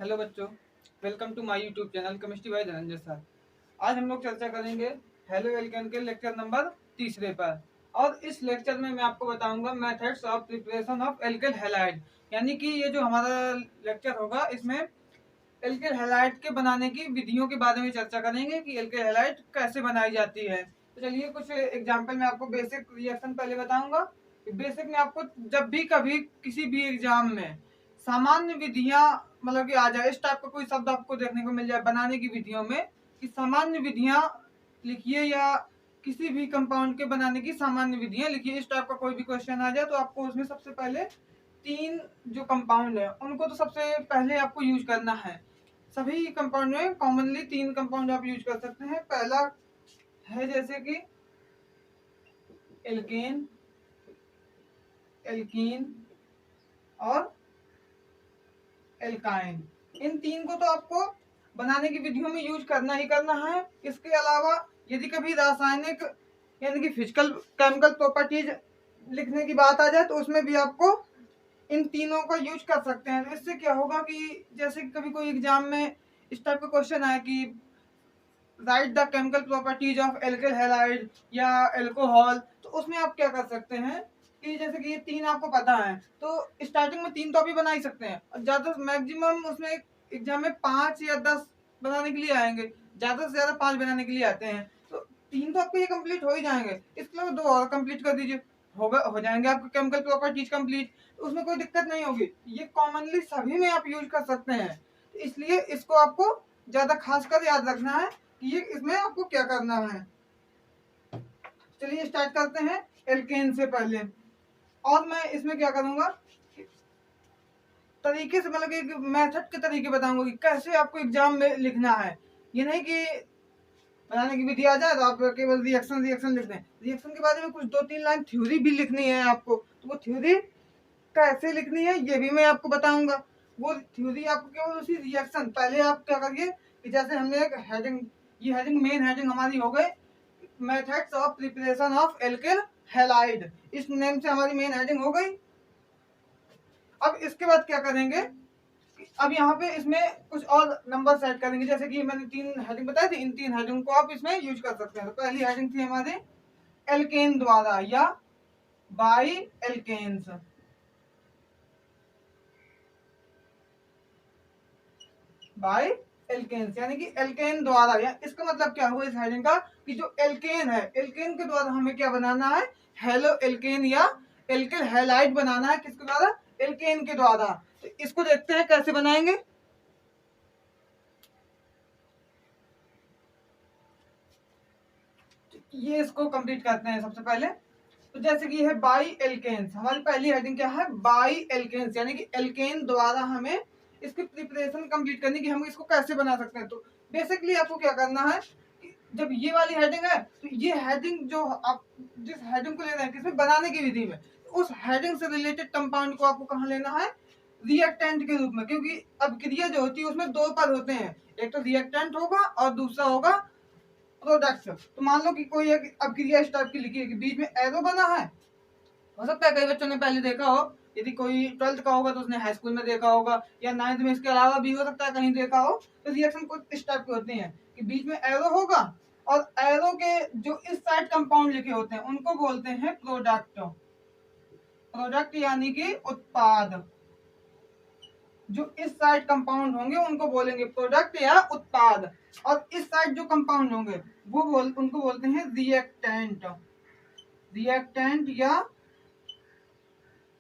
Hello बच्चों, welcome to my YouTube channel chemistry by Dhananjay sir. आज हम लोग चर्चा करेंगे हेलो एल्केन के लेक्चर नंबर तीसरे पर। और इस लेक्चर में मैं आपको बताऊंगा methods of preparation of alkyl halide. यानी कि ये जो हमारा लेक्चर होगा इसमें एल्केल हैलाइड के बनाने की विधियों के बारे में चर्चा करेंगे कि एल्केल हैलाइड कैसे बनाई जाती है। तो चलिए कुछ एग्जाम्पल में आपको बेसिक रिएक्शन पहले बताऊंगा। बेसिक में आपको जब भी कभी किसी भी एग्जाम में सामान्य विधियां मतलब कि आ जाए, इस टाइप का कोई शब्द आपको देखने को मिल जाए बनाने की विधियों में कि सामान्य विधियां लिखिए या किसी भी कंपाउंड के बनाने की सामान्य विधियां लिखिए, इस टाइप का कोई भी क्वेश्चन आ जाए तो आपको उसमें सबसे पहले तीन जो कंपाउंड है उनको तो सबसे पहले आपको यूज करना है। सभी कंपाउंड में कॉमनली तीन कंपाउंड आप यूज कर सकते हैं। पहला है जैसे कि एल्केन, एल्कीन और एल्काइन। इन तीन को तो आपको बनाने की विधियों में यूज करना ही करना है। इसके अलावा यदि कभी रासायनिक यानी कि फिजिकल केमिकल प्रॉपर्टीज लिखने की बात आ जाए तो उसमें भी आपको इन तीनों का यूज कर सकते हैं। तो इससे क्या होगा कि जैसे कि कभी कोई एग्जाम में इस टाइप का क्वेश्चन आए कि right the chemical properties of alkyl halide या एल्कोहल, तो उसमें आप क्या कर सकते हैं कि जैसे कि ये तीन आपको पता है तो स्टार्टिंग में तीन तो अभी बना ही सकते हैं और ज्यादा मैक्सिमम उसमें एग्जाम में 5 या 10 बनाने के लिए आएंगे, ज्यादा से ज्यादा 5 बनाने के लिए आते हैं। तो तीन तो आपको ये कंप्लीट हो ही जाएंगे, इसके अलावा 2 और कंप्लीट कर दीजिए, होगा हो जाएंगे आपके केमिकल प्रॉपर्टीज कंप्लीट। तो उसमें कोई दिक्कत नहीं होगी, ये कॉमनली सभी में आप यूज कर सकते हैं। तो इसलिए इसको आपको ज्यादा खासकर याद रखना है कि ये इसमें आपको क्या करना है। चलिए स्टार्ट करते हैं एल्केन से पहले। और मैं इसमें क्या करूंगा तरीके से मतलब एक मेथड के तरीके बताऊंगा कि कैसे आपको एग्जाम में लिखना है। ये नहीं कि बनाने की विधि आ जाए तो आप केवल रिएक्शन रिएक्शन लिख दें। रिएक्शन के बारे में कुछ 2-3 लाइन थ्योरी भी लिखनी है आपको, तो वो थ्योरी कैसे लिखनी है ये भी मैं आपको बताऊंगा। वो थ्योरी आपको केवल उसी रिएक्शन पहले आप क्या करिए कि जैसे हमने एक हेडिंग, ये हेडिंग मेन हेडिंग हमारी हो गई methods of preparation of alkyl halide, इस नेम से हमारी मेन हेडिंग हो गई। अब इसके बाद क्या करेंगे, अब यहाँ पे इसमें कुछ और नंबर सेट करेंगे। जैसे कि मैंने 3 हेडिंग बताई थी, इन 3 हेडिंग को आप इसमें यूज कर सकते हैं। तो पहली हेडिंग थी हमारी एल्केन द्वारा या बाई एल्केन्स, बाई एल्केन्स यानी कि एल्केन द्वारा। या इसका मतलब क्या हुआ इस हेडिंग का कि जो एल्केन है, एल्केन के द्वारा हमें क्या बनाना है, हेलो एल्केन या एल्केल हैलाइड बनाना है। किसके द्वारा, एल्केन के द्वारा। तो इसको देखते हैं कैसे बनाएंगे। तो ये इसको कंप्लीट करते हैं सबसे पहले। तो जैसे कि है बाई एल्केन्स, हमारी पहली हेडिंग क्या है, बाई एल्केन्स यानी कि एल्केन द्वारा हमें इसकी प्रिपरेशन कंप्लीट करनी कि हम इसको कैसे बना सकते हैं। तो बेसिकली आपको क्या करना है कि जब ये वाली हेडिंग है तो ये हेडिंग जो आप जिस हेडिंग को ले रहे हैं किसमें बनाने की विधि में, उस हेडिंग से रिलेटेड कंपाउंड को आपको कहाँ लेना है, रिएक्टेंट के रूप में। क्योंकि अभिक्रिया जो होती है उसमें 2 पद होते हैं, एक तो रिएक्टेंट होगा और दूसरा होगा प्रोडक्ट। तो मान लो कि कोई एक अभिक्रिया इस टाइप की लिखी है कि बीच में एरो बना है, हो सकता है कई बच्चों ने पहले देखा हो, यदि कोई 12th का होगा तो उसने हाई स्कूल में देखा होगा या 9th में, इसके अलावा भी हो सकता है कहीं देखा हो। तो रिएक्शन कुछ इस टाइप के होते हैं कि बीच में एरो होगा और एरो के जो इस साइड कंपाउंड लिखे होते हैं उनको बोलते हैं प्रोडक्ट। प्रोडक्ट यानी कि उत्पाद। जो इस साइड कंपाउंड होंगे उनको बोलेंगे प्रोडक्ट या उत्पाद, और इस साइड जो कंपाउंड होंगे वो उनको बोलते हैं रिएक्टेंट, रिएक्टेंट या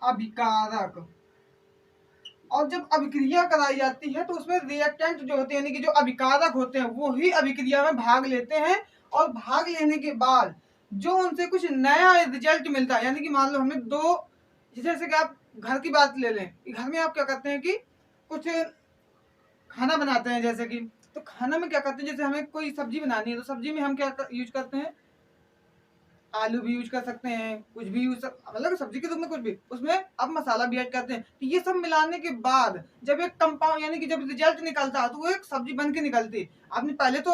अभिकारक। और जब अभिक्रिया कराई जाती है तो उसमें रिएक्टेंट जो होते हैं यानी कि जो अभिकारक होते हैं वो ही अभिक्रिया में भाग लेते हैं, और भाग लेने के बाद जो उनसे कुछ नया रिजल्ट मिलता है। यानी कि मान लो हमें 2, जैसे कि आप घर की बात ले लें कि घर में आप क्या करते हैं कि कुछ खाना बनाते हैं, जैसे कि तो खाना में क्या करते हैं, जैसे हमें कोई सब्जी बनानी है तो सब्जी में हम क्या यूज करते हैं, आलू भी यूज कर सकते हैं, कुछ भी यूज मतलब सब्जी के रूप में कुछ भी, उसमें अब मसाला भी ऐड करते हैं। तो ये सब मिलाने के बाद जब एक कंपाउंड यानी कि जब रिजल्ट निकलता है तो वो एक सब्जी बन के निकलती है। आपने पहले तो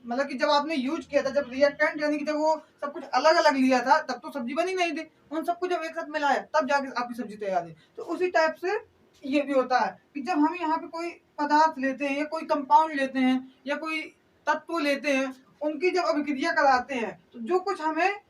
मतलब कि जब आपने यूज किया था, जब रिएक्टेंट यानी कि जब वो सब कुछ अलग अलग लिया था तब तो सब्जी बनी नहीं थी, उन सबको जब एक साथ मिलाया तब जाके आपकी सब्जी तैयार है। तो उसी टाइप से ये भी होता है कि जब हम यहाँ पे कोई पदार्थ लेते हैं या कोई कंपाउंड लेते हैं या कोई तत्व लेते हैं, उनकी जब अभिक्रिया कराते हैं तो जो कुछ हमें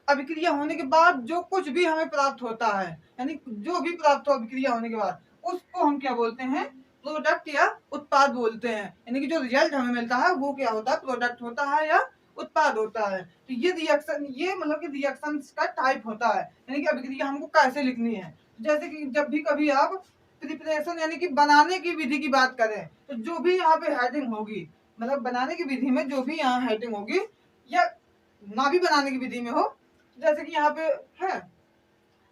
अभिक्रिया होने के बाद जो कुछ भी हमें प्राप्त होता है, यानी जो भी प्राप्त हो अभिक्रिया होने के बाद, उसको हम क्या बोलते हैं, प्रोडक्ट या उत्पाद बोलते हैं। यानी कि जो रिजल्ट हमें मिलता है वो क्या होता है, प्रोडक्ट होता है या उत्पाद होता है। तो ये रिएक्शन, ये मतलब कि रिएक्शन का टाइप होता है, यानी कि अभिक्रिया हमको कैसे लिखनी है। जैसे कि जब भी कभी आप प्रिपरेशन यानी कि बनाने की विधि की बात करें, तो जो भी यहाँ पे हेडिंग होगी, मतलब बनाने की विधि में जो भी यहाँ हेडिंग होगी या ना भी बनाने की विधि में हो, जैसे कि यहाँ पे है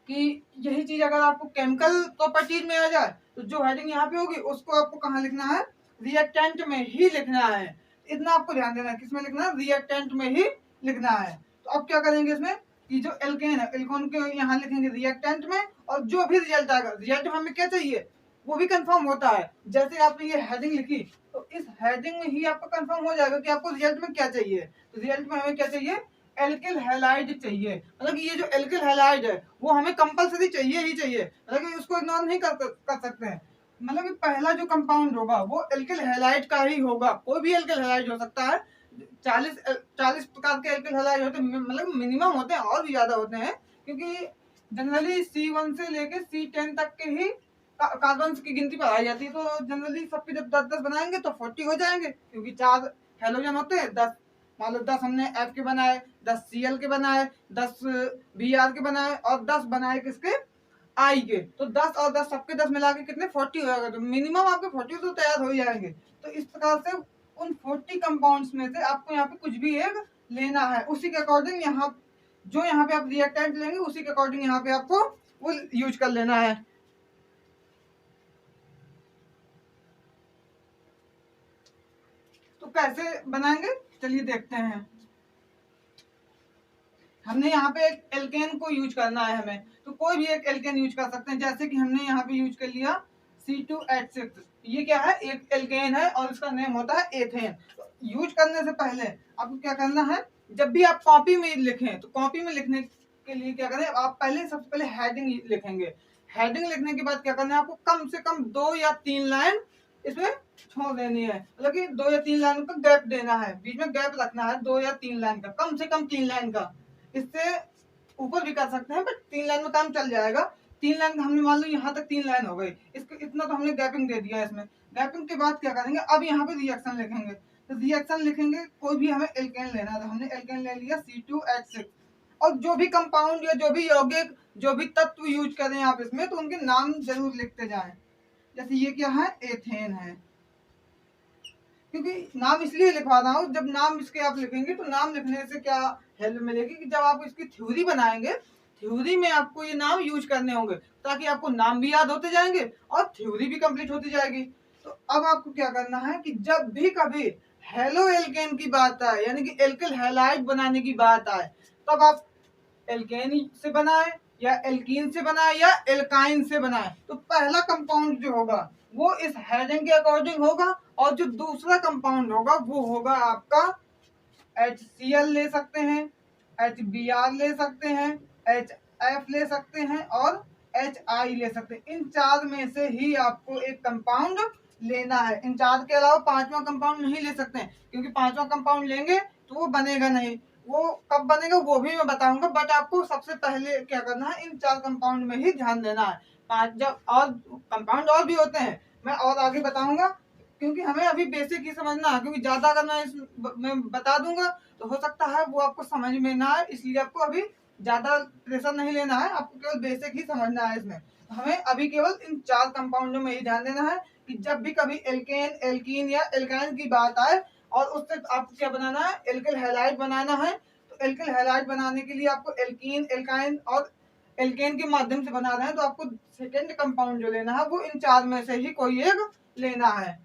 कि यही चीज अगर आपको केमिकल प्रॉपर्टीज में आ जाए तो जो हेडिंग यहाँ पे होगी उसको आपको कहाँ लिखना है, रिएक्टेंट में ही लिखना है। इतना आपको ध्यान देना है, किसमें लिखना है, रिएक्टेंट में ही लिखना है। तो अब क्या करेंगे इसमें कि जो एल्केन है, एल्कोन के यहाँ लिखेंगे रिएक्टेंट में, और जो भी रिजल्ट आएगा, रिजल्ट हमें क्या चाहिए वो भी कंफर्म होता है। जैसे आपने ये हेडिंग लिखी तो इस हेडिंग में ही आपको कंफर्म हो जाएगा कि आपको रिजल्ट में क्या चाहिए। तो रिजल्ट में हमें क्या चाहिए, एल्किल हैलाइड चाहिए। मतलब कि ये जो एल्किल हैलाइड है वो हमें कंपलसरी चाहिए ही चाहिए, मतलब कि उसको इग्नोर नहीं कर सकते हैं। मतलब कि पहला जो कंपाउंड होगा वो एल्किल हैलाइड का ही होगा। कोई भी एल्किल हैलाइड हो सकता है, 40 प्रकार के एल्किल हैलाइड होते हैं, मतलब मिनिमम होते हैं, और भी ज्यादा होते हैं, क्योंकि जनरली C1 से लेके C10 तक के ही कार्बन की गिनती बढ़ाई जाती है। तो जनरली सबके जब 10-10 बनाएंगे तो 40 हो जाएंगे, क्योंकि 4 हेलोजन होते हैं। 10 मान लो 10 हमने F के बनाए, 10 Cl के बनाए, 10 Br के बनाए और 10 बनाए किसके, I के। तो 10 और 10 सबके 10 मिला के कितने 40 हो जाएगा। तो मिनिमम आपके 40 तो तैयार हो ही जाएंगे। तो इस प्रकार से उन 40 कंपाउंड्स में से आपको यहाँ पे कुछ भी एक लेना है, उसी के अकॉर्डिंग यहाँ जो यहाँ पे आप रिएक्टेंट लेंगे उसी के अकॉर्डिंग यहाँ पे आपको वो यूज कर लेना है। तो कैसे बनाएंगे चलिए देखते हैं। हमने यहाँ पे एक एल्केन को यूज करना है हमें, तो कोई भी एक एल्केन यूज कर सकते हैं। जैसे कि हमने यहाँ पे यूज कर लिया C2H6, ये क्या है, एक एल्केन है और इसका नेम होता है एथेन। तो यूज करने से पहले आपको क्या करना है, जब भी आप कॉपी में लिखें तो कॉपी में लिखने के लिए क्या करें, आप पहले सबसे पहले हेडिंग लिखेंगे। हेडिंग लिखने के बाद क्या करना है, आपको कम से कम 2 या 3 लाइन इसमें छोड़ देनी है, मतलब कि 2 या 3 लाइन का गैप देना है, बीच में गैप रखना है 2 या 3 लाइन का, कम से कम 3 लाइन का। इससे ऊपर भी कर सकते हैं, बट 3 लाइन में काम चल जाएगा। 3 लाइन का हमने मान लो यहाँ तक 3 लाइन हो गई, इसको इतना तो हमने गैपिंग दे दिया है इसमें। गैपिंग के बाद क्या करेंगे, अब यहाँ पे रिएक्शन लिखेंगे। तो रिएक्शन लिखेंगे, कोई भी हमें एल्केन लेना है, तो हमने एल्केन ले लिया C2H6। और जो भी कंपाउंड या जो भी यौगिक जो भी तत्व यूज करें आप इसमें, तो उनके नाम जरूर लिखते जाएं। जैसे ये क्या है, एथेन है, क्योंकि नाम इसलिए लिखवा रहा हूँ, जब नाम इसके आप लिखेंगे तो नाम लिखने से क्या हेल्प मिलेगी कि जब आप इसकी थ्योरी बनाएंगे, थ्योरी में आपको ये नाम यूज करने होंगे, ताकि आपको नाम भी याद होते जाएंगे और थ्योरी भी कंप्लीट होती जाएगी। तो अब आपको क्या करना है कि जब भी कभी हेलो एल्केन की बात आए, यानी कि एल्किल हैलाइड बनाने की बात आए, तब आप एल्केन से बनाए या एल्कीन से बनाए या एल्काइन से बनाए, तो पहला कंपाउंड जो होगा वो इस हेडिंग के अकॉर्डिंग होगा, और जो दूसरा कंपाउंड होगा वो होगा आपका HCl ले सकते हैं, HBr ले सकते हैं, HF ले सकते हैं और HI ले सकते हैं। इन 4 में से ही आपको एक कंपाउंड लेना है। इन 4 के अलावा 5वां कंपाउंड नहीं ले सकते हैं, क्योंकि 5वां कंपाउंड लेंगे तो वो बनेगा नहीं। वो कब बनेगा वो भी मैं बताऊंगा, बट आपको सबसे पहले क्या करना है, इन 4 कंपाउंड में ही ध्यान देना है। 5 जब और कंपाउंड और भी होते हैं, मैं और आगे बताऊंगा, क्योंकि हमें अभी बेसिक ही समझना है, क्योंकि ज्यादा अगर मैं बता दूंगा तो हो सकता है वो आपको समझ में ना आए, इसलिए आपको अभी ज्यादा प्रेशर नहीं लेना है, आपको केवल बेसिक ही समझना है इसमें। हमें अभी केवल इन 4 कंपाउंडों में ही ध्यान देना है कि जब भी कभी एल्केन, एल्कीन या एल्काइन की बात आए और उससे आपको क्या बनाना है, एल्किल हैलाइड बनाना है। तो एल्किल हैलाइड बनाने के लिए आपको एल्कीन, एल्काइन और एल्केन के माध्यम से बना रहे हैं, तो आपको सेकेंड कंपाउंड जो लेना है वो इन 4 में से ही कोई एक लेना है।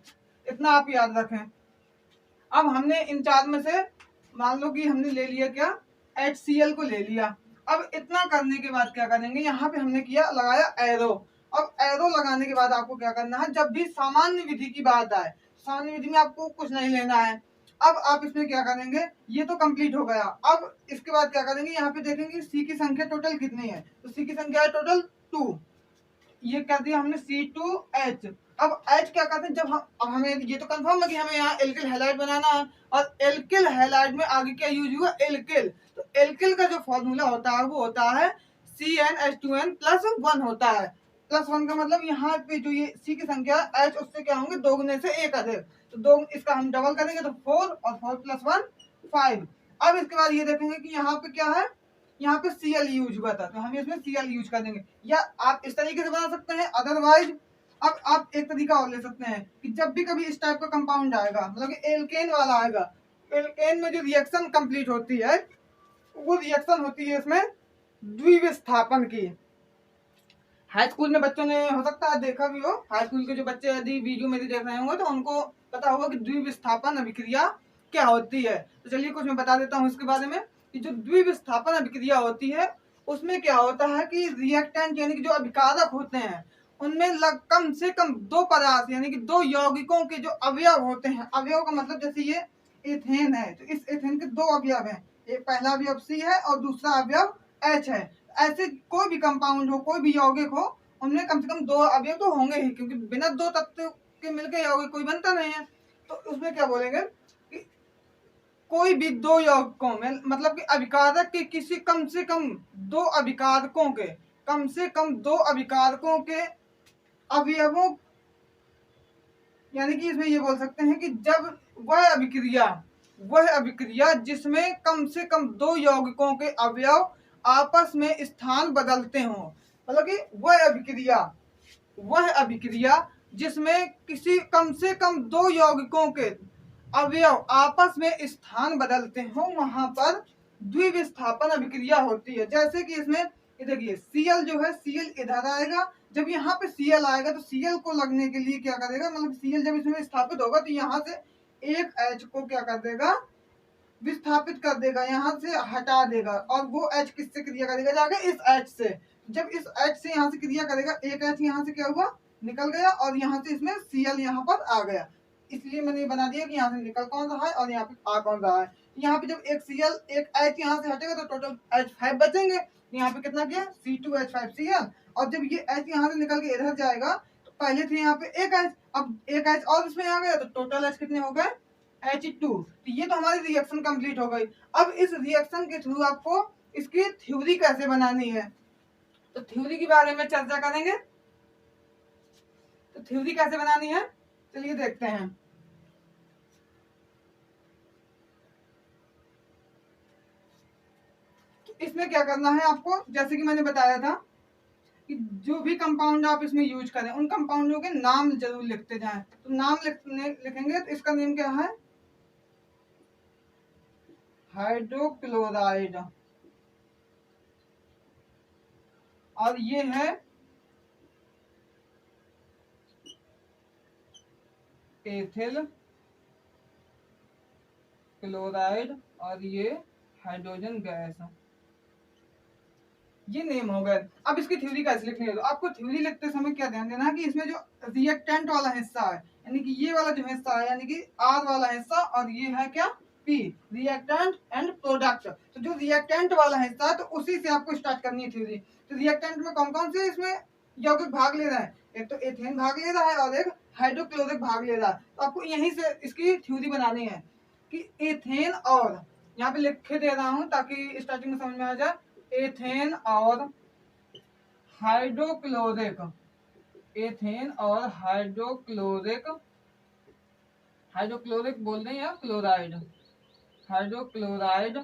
इतना आप याद रखें। अब हमने इन 4 में से मान लो कि हमने ले लिया क्या, HCl को ले लिया। अब इतना करने के बाद क्या करेंगे, यहाँ पे हमने किया लगाया एरो। अब एरो लगाने के बाद आपको क्या करना है, जब भी सामान्य विधि की बात आए, सामान्य विधि में आपको कुछ नहीं लेना है। अब आप इसमें क्या करेंगे, ये तो कंप्लीट हो गया। अब इसके बाद क्या करेंगे, यहाँ पे देखेंगे सी की संख्या टोटल कितनी है, तो सी की संख्या है टोटल 2। ये क्या दिया हमने C2H। अब H क्या कहते हैं, जब हम अब हमें ये तो कंफर्म है कि हमें यहाँ एल्किल हैलाइड बनाना है, और एल्किल हैलाइड में आगे क्या यूज हुआ, एल्किल। तो एल्किल का जो फॉर्मूला होता है वो होता है CnH2n+1 होता है। +1 का मतलब यहाँ पे जो ये C की संख्या H उससे क्या होंगे, 2 गुने से 1 अधिक, तो 2 इसका हम डबल करेंगे तो 4 और 4+1 5। अब इसके बाद ये देखेंगे कि यहाँ पे क्या है, यहाँ पे Cl यूज हुआ था तो हम इसमें Cl यूज कर देंगे, या आप इस तरीके से बना सकते हैं। अदरवाइज अब आप एक तरीका और ले सकते हैं कि जब भी कभी इस टाइप का कंपाउंड आएगा, मतलब कि एल्केन वाला आएगा, एल्केन में जो रिएक्शन कंप्लीट होती है वो रिएक्शन होती है इसमें द्विविस्थापन की। हाई स्कूल में बच्चों ने हो सकता है देखा भी हो, हाई स्कूल के जो बच्चे यदि वीडियो मेरी देख रहे होंगे तो उनको पता होगा कि द्विविस्थापन अभिक्रिया क्या होती है। तो चलिए कुछ मैं बता देता हूँ इसके बारे में कि जो द्विविस्थापन अभिक्रिया होती है उसमें क्या होता है कि रिएक्टेंट यानी कि जो अभिकारक होते हैं उनमें कम से कम 2 पदार्थ यानी कि 2 यौगिकों के जो अवयव होते हैं, अवयव का मतलब जैसे ये एथेन है तो इस एथेन के 2 अवयव हैं, एक पहला अवयव C है और दूसरा अवयव H है। ऐसे कोई भी कंपाउंड हो, कोई भी यौगिक हो, उनमें कम से कम 2 अवयव तो होंगे ही, क्योंकि बिना 2 तत्व के मिलकर यौगिक कोई बनता नहीं है। तो उसमें क्या बोलेंगे कि कोई भी 2 यौगिकों में, मतलब कि अभिकारक के किसी कम से कम 2 अभिकारकों के, कम से कम 2 अभिकारकों के अवयवों, यानी कि इसमें ये बोल सकते हैं कि जब वह अभिक्रिया जिसमें कम से कम 2 यौगिकों के अवयव आपस में स्थान बदलते हों, मतलब कि वह अभिक्रिया जिसमें किसी कम से कम 2 यौगिकों के अवयव आपस में स्थान बदलते हों, वहां पर द्विविस्थापन अभिक्रिया होती है। जैसे कि इसमें देखिए Cl जो है, Cl इधर आएगा, जब यहाँ पे Cl आएगा तो Cl को लगने के लिए क्या करेगा, मतलब Cl जब इसमें स्थापित होगा तो यहाँ से एक H को क्या कर देगा, विस्थापित कर देगा, यहाँ से हटा देगा, और वो H किससे क्रिया करेगा, जाके इस H से। जब इस H से यहाँ से क्रिया करेगा, एक H यहाँ से क्या हुआ, निकल गया, और यहाँ से इसमें Cl यहाँ पर आ गया। इसलिए मैंने ये बना दिया कि यहाँ से निकल कौन रहा है और यहाँ पे आ कौन रहा है। यहाँ पे जब एक Cl एक H यहाँ से हटेगा तो टोटल H5 बचेंगे। यहाँ पे कितना किया, C2H5Cl, और जब ये H यहाँ से निकल के इधर जाएगा तो पहले थे यहाँ पे एक H, अब एक H और इसमें आ गया तो टोटल H कितने हो गए, H2। तो ये तो हमारी रिएक्शन कंप्लीट हो गई। अब इस रिएक्शन के थ्रू आपको इसकी थ्योरी कैसे बनानी है, तो थ्योरी के बारे में चर्चा करेंगे। तो थ्योरी कैसे बनानी है, चलिए देखते हैं। तो इसमें क्या करना है आपको, जैसे कि मैंने बताया था कि जो भी कंपाउंड आप इसमें यूज करें उन कंपाउंडों के नाम जरूर लिखते जाएं। तो नाम लिखेंगे तो इसका नेम क्या है, हाइड्रोक्लोराइड, और ये है एथिल क्लोराइड, और ये हाइड्रोजन गैस। ये नेम हो गए। अब इसकी थ्योरी कैसे लिखनी है, तो आपको थ्योरी लिखते समय क्या ध्यान देना है कि इसमें जो रिएक्टेंट वाला हिस्सा है, यानी कि ये वाला जो हिस्सा है, यानी कि R वाला हिस्सा, और ये है क्या, P, रिएक्टेंट एंड प्रोडक्ट। तो जो रिएक्टेंट वाला हिस्सा है तो उसी से आपको स्टार्ट करनी है थ्योरी। तो रिएक्टेंट में कौन कौन से इसमें यौगिक भाग ले रहा है, एक तो एथेन भाग ले रहा है और एक हाइड्रोक्लोरिक भाग ले रहा है। तो आपको यहीं से इसकी थ्योरी बनानी है कि एथेन और, यहाँ पे लिख के दे रहा हूँ ताकि स्टार्टिंग में समझ में आ जाए, एथेन और हाइड्रोक्लोरिक, एथेन और हाइड्रोक्लोरिक, हाइड्रोक्लोरिक बोल रहे हैं या क्लोराइड, हाइड्रोक्लोराइड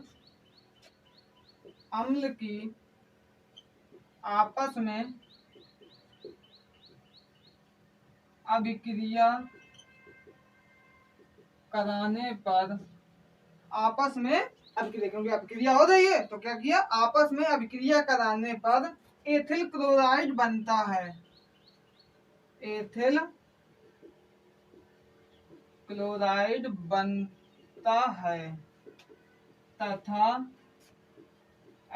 अम्ल की आपस में अभिक्रिया कराने पर, आपस में अभिक्रिया, क्योंकि अभिक्रिया हो रही है तो क्या किया, आपस में अभिक्रिया कराने पर एथिल क्लोराइड बनता है, एथिल क्लोराइड बनता है तथा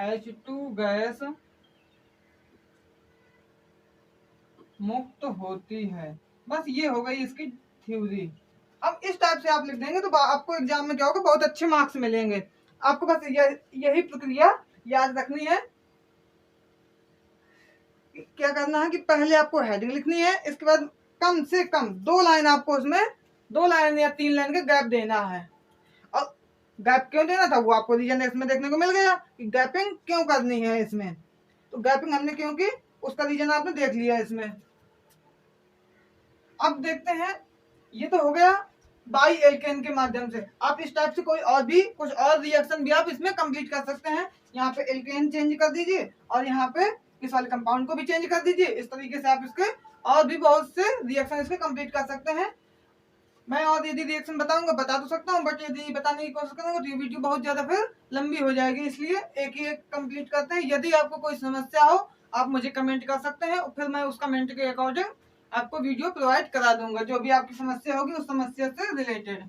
H2 गैस मुक्त होती है। बस ये हो गई इसकी थ्योरी। अब इस टाइप से आप लिख देंगे तो आपको एग्जाम में क्या होगा, बहुत अच्छे मार्क्स मिलेंगे। आपको बस यही प्रक्रिया याद रखनी है क्या करना है कि पहले आपको हेडिंग लिखनी है, इसके बाद कम से कम 2 लाइन आपको उसमें 2 लाइन या 3 लाइन का गैप देना है। और गैप क्यों देना था वो आपको रीजन इसमें देखने को मिल गया कि गैपिंग क्यों करनी है इसमें। तो गैपिंग हमने क्यों की उसका रीजन आपने देख लिया इसमें। अब देखते हैं, ये तो हो गया बाई एल्केन के माध्यम से। आप इस टाइप से कोई और भी कुछ और रिएक्शन भी आप इसमें कंप्लीट कर सकते हैं। यहाँ पे एल्केन चेंज कर दीजिए और यहाँ पे इस वाले कंपाउंड को भी चेंज कर दीजिए। इस तरीके से आप इसके और भी बहुत से रिएक्शन इसके कंप्लीट कर सकते हैं। मैं और यदि रिएक्शन बताऊंगा बता तो सकता हूँ, बट यदि बताने की कोशिश करूंगा तो ये वीडियो बहुत ज्यादा फिर लंबी हो जाएगी, इसलिए एक ही एक कंप्लीट करते हैं। यदि आपको कोई समस्या हो आप मुझे कमेंट कर सकते हैं, फिर मैं उस कमेंट के अकॉर्डिंग आपको वीडियो प्रोवाइड करा दूंगा जो भी आपकी समस्या होगी उस समस्या से रिलेटेड।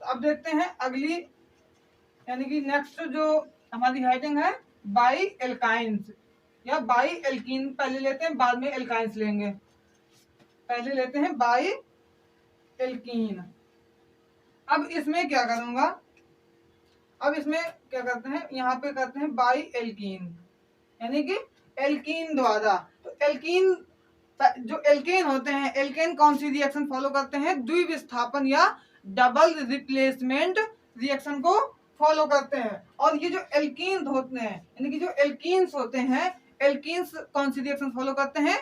तो अब देखते हैं अगली, यानी कि नेक्स्ट जो हमारी हेडिंग है बाई एल्काइंस या बाई एल्कीन। पहले लेते हैं बाद में एल्काइंस लेंगे। पहले लेते हैं बाई एल्कीन। अब इसमें क्या करूंगा, अब इसमें क्या करते हैं, यहाँ पे करते हैं बाई एल्कीन, यानी कि एल्कीन द्वारा। तो एल्कीन जो एल्केन होते हैं, एल्केन कौन सी रिएक्शन फॉलो करते हैं, द्विविस्थापन या डबल रिप्लेसमेंट रिएक्शन को फॉलो करते हैं। और ये जो एल्कीन होते हैं, यानी कि जो एल्कीन्स होते हैं, एल्कीन्स कौन सी रिएक्शन फॉलो करते हैं,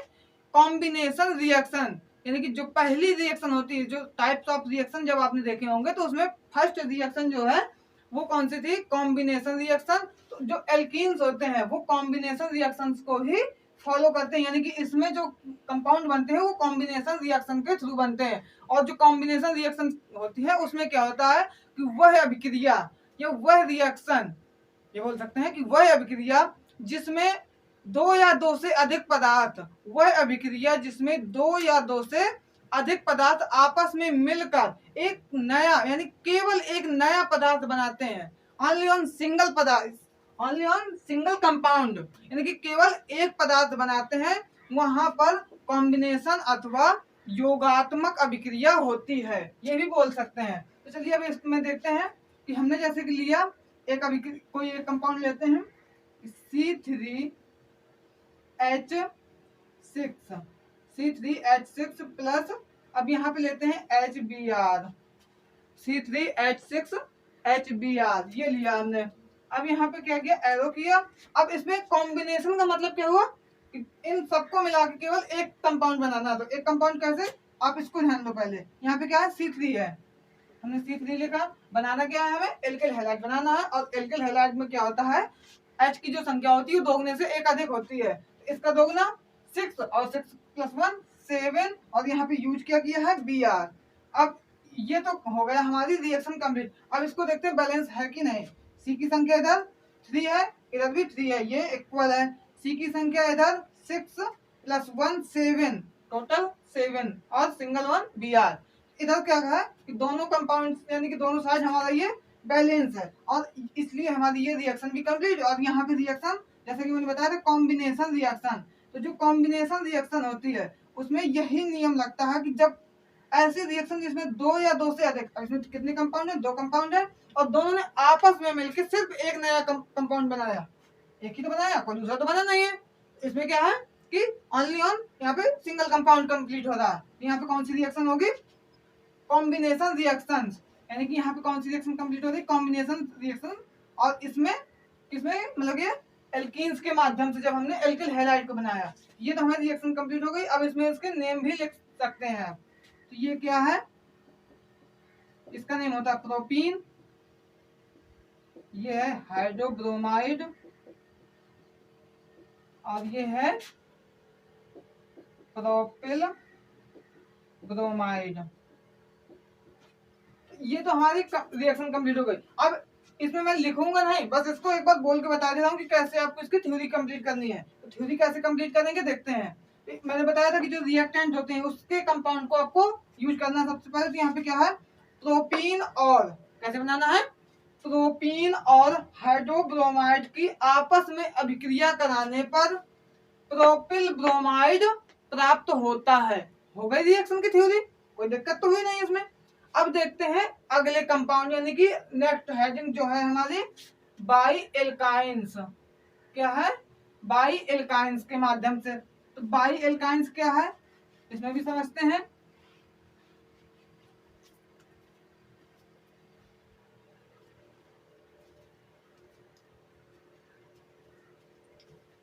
कॉम्बिनेशन रिएक्शन। यानी कि जो पहली रिएक्शन होती है, जो टाइप्स ऑफ रिएक्शन जब आपने देखे होंगे तो उसमें फर्स्ट रिएक्शन जो है वो कौन सी थी, कॉम्बिनेशन रिएक्शन। तो जो एल्कीन्स होते हैं वो कॉम्बिनेशन रिएक्शंस को ही फॉलो करते हैं, यानी कि इसमें जो कंपाउंड बनते हैं वो कॉम्बिनेशन रिएक्शन के थ्रू बनते हैं। और जो कॉम्बिनेशन रिएक्शन होती है उसमें क्या होता है कि वह अभिक्रिया या वह रिएक्शन, ये बोल सकते हैं कि वह अभिक्रिया जिसमें 2 या 2 से अधिक पदार्थ, वह अभिक्रिया जिसमें 2 या 2 से अधिक पदार्थ आपस में मिलकर एक नया, यानी केवल एक नया पदार्थ बनाते हैं। ओनली ऑन सिंगल पदार्थ, ओनली ऑन सिंगल कंपाउंड, यानी कि केवल एक पदार्थ बनाते हैं, वहां पर कॉम्बिनेशन अथवा योगात्मक अभिक्रिया होती है, ये भी बोल सकते हैं। तो चलिए अब इसमें देखते हैं कि हमने जैसे कि लिया एक कोई एक कंपाउंड लेते हैं C3H6 प्लस, अब यहाँ पे लेते हैं HBr, C3H6HBr ये लिया हमने। अब यहाँ पे क्या किया, एरो किया। अब इसमें कॉम्बिनेशन का मतलब क्या हुआ, इन सबको मिला के केवल एक कंपाउंड बनाना। तो एक कंपाउंड कैसे, आप इसको ध्यान दो। पहले यहाँ पे क्या है, C3 है, हमने C3 लिखा। बनाना क्या है, हमें एल्किल हैलाइड बनाना है। और एल्किल हैलाइड में क्या होता है, H की जो संख्या होती है दोगुने से एक अधिक होती है। इसका दोगुना 6 और 6 + 1 7, और यहाँ पे यूज किया है Br। अब ये तो हो गया हमारी रिएक्शन कंप्लीट। अब इसको देखते हैं बैलेंस है कि नहीं। C की संख्या इधर 3 है, इधर भी 3 है, ये इक्वल है। C की संख्या इधर 6 + 1 7, टोटल 7, और सिंगल 1 Br। इधर क्या है कि दोनों कंपाउंड यानी कि दोनों साइड हमारा ये बैलेंस है, और इसलिए हमारी ये रिएक्शन भी कंप्लीट। और यहाँ पे रिएक्शन जैसे कि मैंने बताया था कॉम्बिनेशन रिएक्शन। तो जो कॉम्बिनेशन रिएक्शन होती है उसमें यही नियम लगता है कि जब ऐसी रिएक्शन जिसमें 2 या 2 से अधिक, इसमें कितने कंपाउंड है, 2 कंपाउंड है, और दोनों ने आपस में मिलकर सिर्फ एक नया कंपाउंड बनाया, एक ही तो बनाया, कोई दूसरा तो बना नहीं है। इसमें क्या है कि ओनली ऑन यहाँ पे सिंगल कंपाउंड कंप्लीट हो रहा है। यहाँ पे कौन सी रिएक्शन होगी, कॉम्बिनेशन रिएक्शन, यानी कि यहाँ पे कौन सी रिएक्शन कंप्लीट हो रही है, कॉम्बिनेशन रिएक्शन। और इसमें मतलब ये एल्कीन्स के माध्यम से जब हमने एल्किल हैलाइड को बनाया, ये तो हमारी रिएक्शन कंप्लीट हो गई। अब इसमें इसके नेम भी लिख सकते हैं। तो ये क्या है, इसका नेम होता है प्रोपीन, ये है हाइड्रोब्रोमाइड, और ये है प्रोपिल ब्रोमाइड। ये तो हमारी रिएक्शन कंप्लीट हो गई। अब इसमें मैं लिखूंगा नहीं, बस इसको एक बार बोल के बता दे रहा हूँ कि कैसे आपको इसकी थ्योरी कंप्लीट करनी है। तो थ्योरी कैसे कंप्लीट करेंगे देखते हैं। मैंने बताया था कि जो रिएक्टेंट होते हैं उसके कंपाउंड को आपको यूज करना है। सबसे पहले तो यहाँ पे क्या है, प्रोपीन, और कैसे बनाना है, प्रोपीन और हाइड्रोब्रोमाइड की आपस में अभिक्रिया कराने पर प्रोपिल ब्रोमाइड प्राप्त होता है। हो गई रिएक्शन की थ्योरी, कोई दिक्कत तो हुई नहीं इसमें। अब देखते हैं अगले कंपाउंड, यानी कि नेक्स्ट हेडिंग जो है हमारी बाई एल्काइंस। क्या है, बाई एल्काइंस के माध्यम से। तो बाई एल्काइंस क्या है इसमें भी समझते हैं।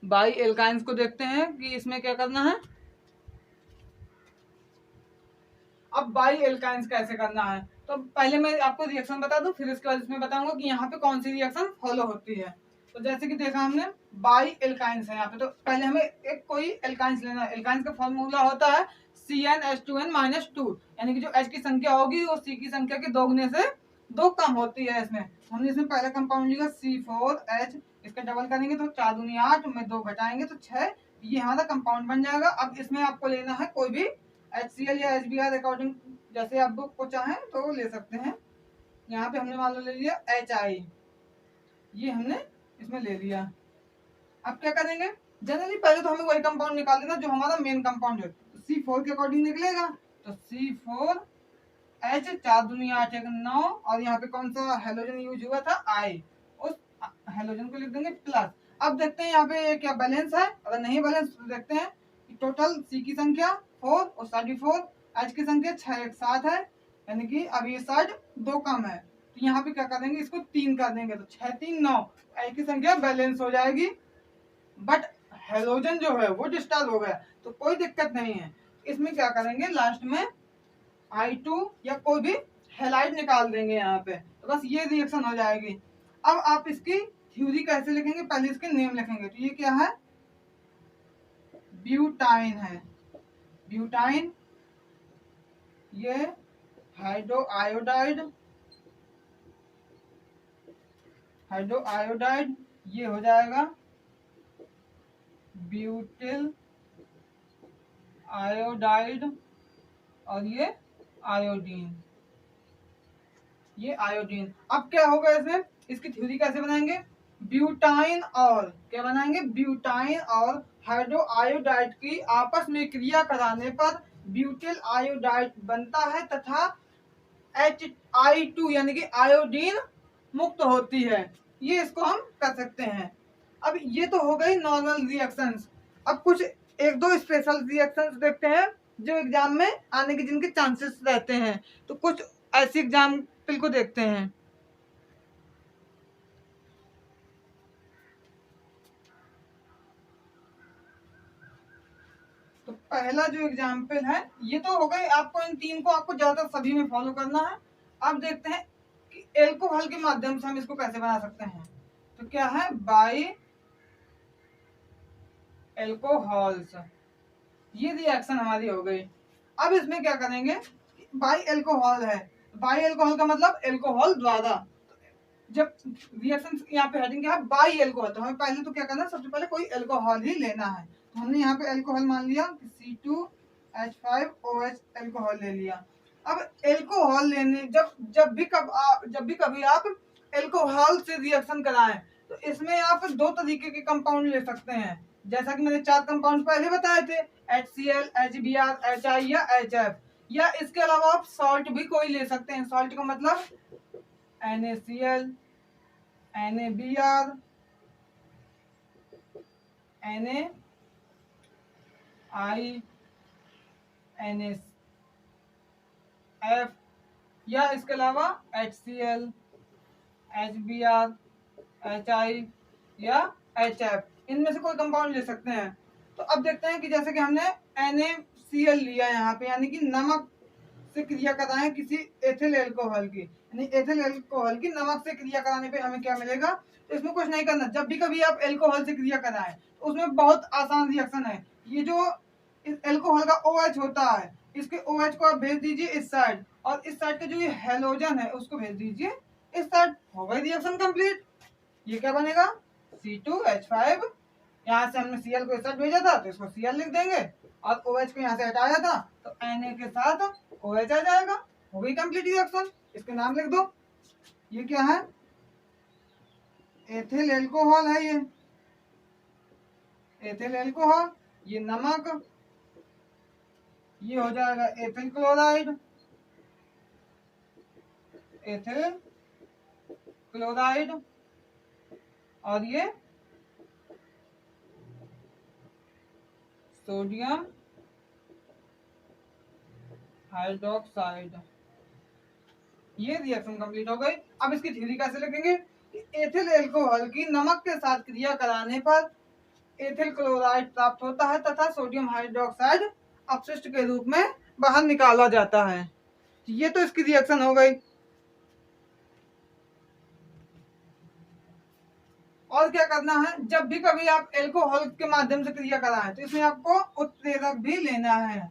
बाई एल्काइंस को देखते हैं कि इसमें क्या करना है। अब बाई एल्काइंस कैसे करना है, तो पहले मैं आपको रिएक्शन बता दूं, फिर इसके बाद इसमें बताऊंगा कि यहाँ पे कौन सी रिएक्शन फॉलो होती है। तो जैसे कि देखा हमने बाई एल्काइंस है यहाँ पे, तो पहले हमें एक कोई एल्काइंस लेना है। एल्काइंस का फॉर्मूला होता है CnH2n-2, यानी कि जो H की संख्या होगी वो C की संख्या के दोगुने से दो कम होती है। इसमें हमने इसमें पहला कंपाउंड लिया C4H, इसका डबल करेंगे तो 4 दूनी 8 में 2 घटाएंगे तो 6, ये हमारा कंपाउंड बन जाएगा। अब इसमें आपको लेना है कोई भी HCl या HBr अकॉर्डिंग, जैसे आप को चाहें तो ले सकते हैं। यहाँ पे हमने मान लो ले लिया HI, ये हमने इसमें ले लिया। अब क्या करेंगे, जनरली पहले तो हमें वही कंपाउंड निकाल देना जो हमारा मेन कंपाउंड है। तो C4 के अकॉर्डिंग निकलेगा, तो C4H 4 दूनी 8 1 9, और यहाँ पे कौन सा हेलोजन यूज हुआ था I, उस हेलोजन को लिख देंगे प्लस। अब देखते हैं यहाँ पे क्या बैलेंस है, अगर नहीं बैलेंस तो देखते हैं टोटल C की संख्या 4 और 4, H की संख्या 6 1 7 है, यानी कि अब ये साइड 2 कम है, तो यहाँ पे क्या करेंगे इसको 3 कर देंगे, तो 6 3 9, H की संख्या बैलेंस हो जाएगी। बट हेलोजन जो है वो डिस्टर्ब हो गया, तो कोई दिक्कत नहीं है। इसमें क्या करेंगे लास्ट में I2 या कोई भी हेलाइड निकाल देंगे यहाँ पे, तो बस ये रिएक्शन हो जाएगी। अब आप इसकी थ्योरी कैसे लिखेंगे, पहले इसके नेम लिखेंगे। तो ये क्या है, ब्यूटाइन है, ब्यूटाइन। ये हाइड्रो आयोडाइड, हाइड्रो आयोडाइड, ये हो जाएगा ब्यूटिल आयोडाइड, और ये आयोडीन, ये आयोडीन। अब क्या होगा इसमें, इसकी थ्योरी कैसे बनाएंगे, ब्यूटाइन और क्या बनाएंगे, ब्यूटाइन और हाइड्रो आयोडाइड की आपस में क्रिया कराने पर ब्यूटिल आयोडाइड बनता है तथा HI2 यानी कि आयोडीन मुक्त होती है। ये इसको हम कर सकते हैं। अब ये तो हो गई नॉर्मल रिएक्शंस। अब कुछ एक दो स्पेशल रिएक्शंस देखते हैं जो एग्जाम में आने के जिनके चांसेस रहते हैं। तो कुछ ऐसे एग्जाम्पल को देखते हैं। तो पहला जो एग्जाम्पल है ये तो हो गए, आपको इन तीन को आपको ज्यादा सभी में फॉलो करना है। अब देखते हैं कि एल्कोहल के माध्यम से हम इसको कैसे बना सकते हैं। तो क्या है, बाई एल्कोहल्स, ये रिएक्शन हमारी हो गई। अब इसमें क्या करेंगे, बाई एल्कोहल है, बाई एल्कोहल का मतलब एल्कोहल द्वारा। जब रिएक्शन यहाँ पे हेडिंग क्या है, बाई एल्कोहल, तो हमें पहले तो क्या करना है, सबसे पहले कोई एल्कोहल ही लेना है। तो हमने यहाँ पे एल्कोहल मान लिया C2H5OH एल्कोहल ले लिया। अब एल्कोहल लेने जब भी कभी आप एल्कोहल से रिएक्शन कराएं तो इसमें आप दो तरीके के कंपाउंड ले सकते हैं। जैसा कि मैंने 4 कंपाउंड पहले बताए थे, HCl, HBr, HI या HF, या इसके अलावा आप सॉल्ट भी कोई ले सकते हैं। सॉल्ट का मतलब NaCl, NaBr, NaI, NaF, या इसके अलावा HCl, HBr, HI या HF, इनमें से कोई कंपाउंड ले सकते हैं। तो अब देखते हैं कि जैसे कि हमने NaCl लिया यहाँ पे, यानी कि नमक से क्रिया कराएं किसी एथिल एल्कोहल की, यानी एथिल एल्कोहल की नमक से क्रिया कराने पे हमें क्या मिलेगा। तो इसमें कुछ नहीं करना, जब भी कभी आप एल्कोहल से क्रिया कराएं तो उसमें बहुत आसान रिएक्शन है। ये जो इस एल्कोहल का OH होता है, इसके OH को आप भेज दीजिए इस साइड, और इस साइड का जो ये हेलोजन है उसको भेज दीजिए इस साइड, हो गई रिएक्शन कंप्लीट। ये क्या बनेगा, C2H5, यहाँ से हमने Cl को इस साइड भेजा था तो इसको Cl लिख देंगे, और OH को यहाँ से हटाया था तो Na के साथ OH आ जाएगा, हो गई कंप्लीट रिएक्शन। इसके नाम लिख दो, ये क्या है, एथिल एल्कोहल है, ये एथिल एल्कोहल, ये नमक, ये हो जाएगा एथिल क्लोराइड, एथिल क्लोराइड, और ये सोडियम हाइड्रोक्साइड। ये रिएक्शन कंप्लीट हो गई। अब इसकी थ्योरी कैसे लिखेंगे? एथिल एल्कोहल की नमक के साथ क्रिया कराने पर एथिल क्लोराइड प्राप्त होता है तथा सोडियम हाइड्रोक्साइड अपशिष्ट के रूप में बाहर निकाला जाता है। ये तो इसकी रिएक्शन हो गई। और क्या करना है, जब भी कभी आप एल्कोहल के माध्यम से क्रिया कराएं तो इसमें आपको उत्प्रेरक भी लेना है,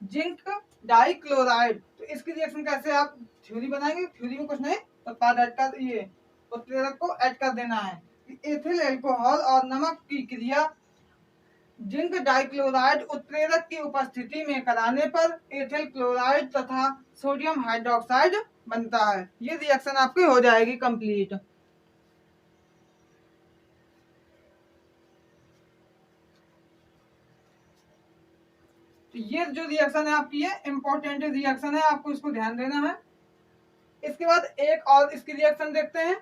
जिंक डाइक्लोराइड। तो इसकी रिएक्शन कैसे आप थ्योरी बनाएंगे? थ्योरी में कुछ नहीं, उत्पाद ऐड कर, ये उत्प्रेरक को ऐड कर देना है। एथिल एल्कोहल और नमक की क्रिया जिंक डाइक्लोराइड उत्प्रेरक की उपस्थिति में कराने पर एथिल क्लोराइड तथा सोडियम हाइड्रोक्साइड बनता है। ये रिएक्शन आपकी हो जाएगी कंप्लीट। तो ये जो रिएक्शन है आपकी, ये इंपॉर्टेंट रिएक्शन है, आपको इसको ध्यान देना है। इसके बाद एक और इसकी रिएक्शन देखते हैं।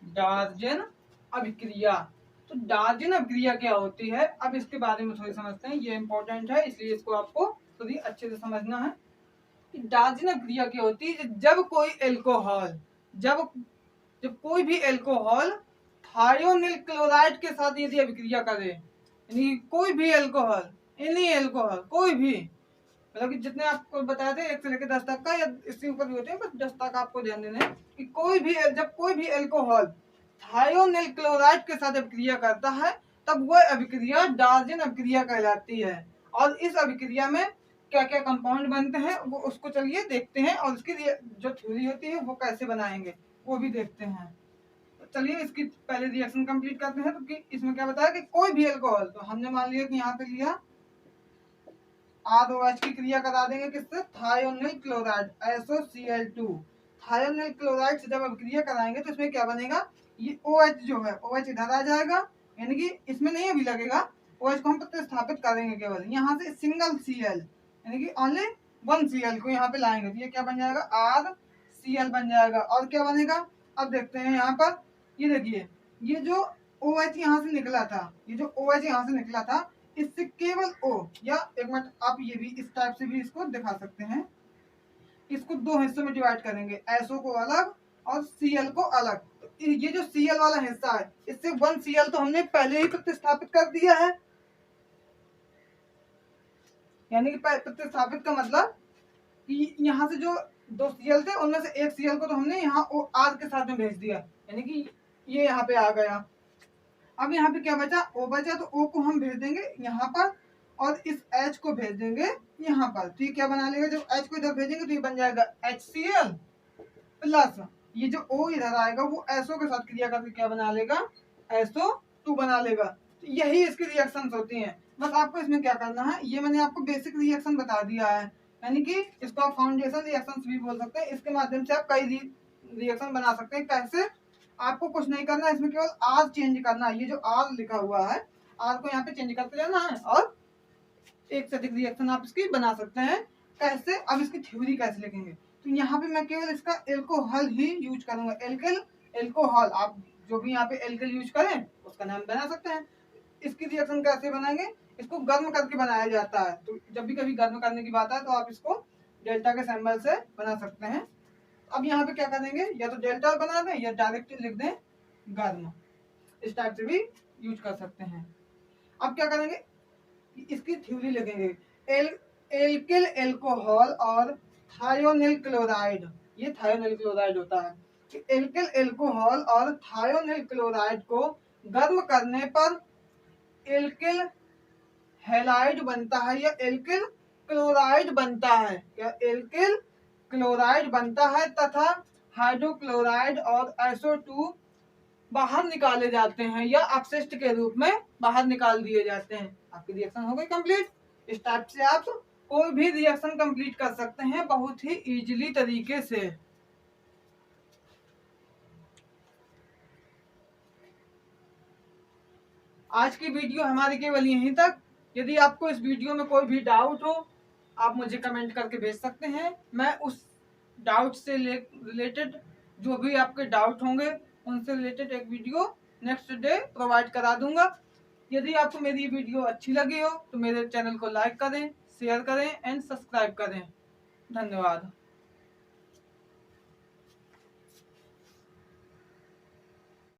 डार्जन अभिक्रिया। तो डार्जन अभिक्रिया क्या होती है, अब इसके बारे में थोड़ी समझते हैं। ये इंपॉर्टेंट है, इसलिए इसको आपको थोड़ी अच्छे से समझना है कि डार्जन अभिक्रिया क्या होती है। जब कोई एल्कोहल जब जब कोई भी एल्कोहल थायोनिल क्लोराइड के साथ यदि अभिक्रिया करे, यानी कोई भी एल्कोहल, एनी एल्कोहल, कोई भी, मतलब कि जितने आपको बताया थे 1 से लेकर 10 तक का, या इससे ऊपर भी होते हैं, बस 10 तक आपको ध्यान देना है कि जब कोई भी एल्कोहल थायोनिल क्लोराइड के साथ अभिक्रिया करता है तब वह अभिक्रिया डार्जन अभिक्रिया कहलाती है। और इस अभिक्रिया में क्या क्या कंपाउंड बनते हैं वो उसको चलिए देखते हैं, और उसकी जो थ्योरी होती है वो कैसे बनाएंगे वो भी देखते हैं। तो चलिए इसकी पहले रिएक्शन कंप्लीट करते हैं। तो कि इसमें क्या बताया कि कोई भी एल्कोहल, तो हमने मान लिया कि यहाँ पे लिया ROH की क्रिया करा देंगे किससे? Thionyl chloride SOCl2। Thionyl chloride से जब अभिक्रिया कराएंगे तो इसमें क्या बनेगा? ये OH जो है, OH इधर आ जाएगा, यानी कि इसमें नहीं अभी लगेगा, OH को हम प्रतिस्थापित करेंगे केवल यहाँ से सिंगल Cl, यानी कि ओनली 1 Cl को यहाँ पे लाएंगे तो ये क्या बन जाएगा? RCl बन जाएगा। और क्या बनेगा अब देखते हैं यहाँ पर। ये देखिए, ये जो OH यहाँ से निकला था, ये जो OH यहाँ से निकला था, इससे केवल O, या एक मिनट आप ये भी इस टाइप से भी इसको दिखा सकते हैं। इसको 2 हिस्सों में डिवाइड करेंगे, SO को अलग और Cl को अलग। तो ये जो Cl वाला हिस्सा है, इससे 1 Cl तो हमने पहले ही प्रतिस्थापित कर दिया है, यानी कि प्रतिस्थापित का मतलब कि यहाँ से जो 2 Cl थे उनमें से 1 Cl को तो हमने यहाँ R के साथ में भेज दिया, यानी कि ये यहाँ पे आ गया। अब यहाँ पे क्या बचा? O बचा, तो O को हम भेज देंगे यहाँ पर और इस H को भेज देंगे यहाँ पर। तो ये क्या बना लेगा? जब H को इधर भेजेंगे तो ये बन जाएगा HCl प्लस ये जो O इधर आएगा वो SO के साथ क्रिया करके क्या बना लेगा? SO2 बना लेगा। तो यही इसकी रिएक्शंस होती हैं। बस आपको इसमें क्या करना है, ये मैंने आपको बेसिक रिएक्शन बता दिया है, यानी कि इसको आप फाउंडेशन रिएक्शंस भी बोल सकते हैं। इसके माध्यम से आप कई रिएक्शन बना सकते हैं। कैसे? आपको कुछ नहीं करना है, इसमें केवल R चेंज करना है। ये जो R लिखा हुआ है, R को यहाँ पे चेंज करते जाना है और एक से अधिक रिएक्शन आप इसकी बना सकते हैं। कैसे? अब इसकी थ्योरी कैसे लिखेंगे? तो यहाँ पे मैं केवल इसका एल्कोहल ही यूज करूंगा, एल्किल एल्कोहल। आप जो भी यहाँ पे एल्किल यूज करें उसका नाम बना सकते हैं। इसकी रिएक्शन कैसे बनाएंगे? इसको गर्म करके बनाया जाता है, तो जब भी कभी गर्म करने की बात है तो आप इसको डेल्टा के सिंबल से बना सकते हैं। अब यहाँ पे क्या करेंगे, या तो डेल्टा बना दें या डायरेक्ट लिख दें गर्म, इस टाइप से भी यूज कर सकते हैं। अब क्या करेंगे, इसकी थ्योरी लिखेंगे। एल्किल एल्कोहल और थायोनिल क्लोराइड, ये थायोनिल क्लोराइड होता है कि एल्किल एल्कोहल और थायोनिल क्लोराइड को गर्म करने पर एल्किल हैलाइड बनता है या एल्किल क्लोराइड बनता है, या एल्किल क्लोराइड बनता है तथा हाइड्रोक्लोराइड और SO2 बाहर निकाले जाते हैं या अपशिष्ट के रूप में बाहर निकाल दिए जाते हैं। आपकी रिएक्शन हो गई कंप्लीट। इस टाइप से आप कोई भी रिएक्शन कंप्लीट कर सकते हैं बहुत ही इजीली तरीके से। आज की वीडियो हमारी केवल यहीं तक। यदि आपको इस वीडियो में कोई भी डाउट हो आप मुझे कमेंट करके भेज सकते हैं। मैं उस डाउट से रिलेटेड जो भी आपके डाउट होंगे उनसे रिलेटेड एक वीडियो नेक्स्ट डे प्रोवाइड करा दूंगा। यदि आपको मेरी वीडियो अच्छी लगी हो तो मेरे चैनल को लाइक करें, शेयर करें एंड सब्सक्राइब करें। धन्यवाद।